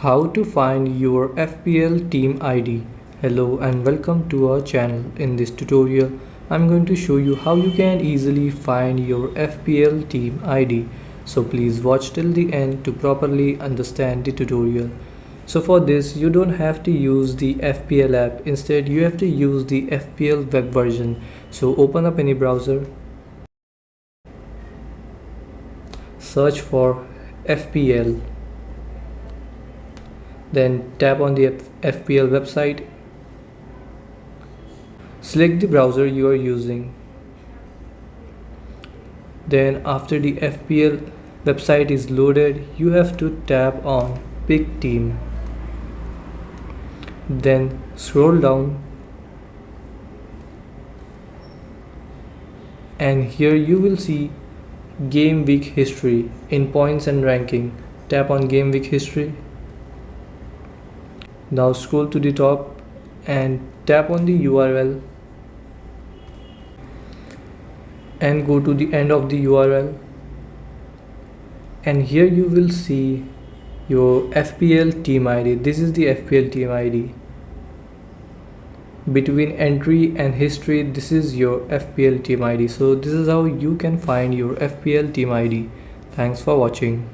How to find your FPL team ID. Hello and welcome to our channel. In this tutorial, I'm going to show you how you can easily find your FPL team ID. So please watch till the end to properly understand the tutorial. So for this, you don't have to use the FPL app. Instead, you have to use the FPL web version. So open up any browser, search for FPL. Then tap on the FPL website. Select the browser you are using. Then after the FPL website is loaded, you have to tap on Pick Team. Then scroll down and here you will see Game Week History in points and ranking. Tap on Game Week History. Now scroll to the top and tap on the URL and go to the end of the URL, and here you will see your FPL team ID. This is the FPL team ID. Between entry and history, this is your FPL team ID. So this is how you can find your FPL team ID. Thanks for watching.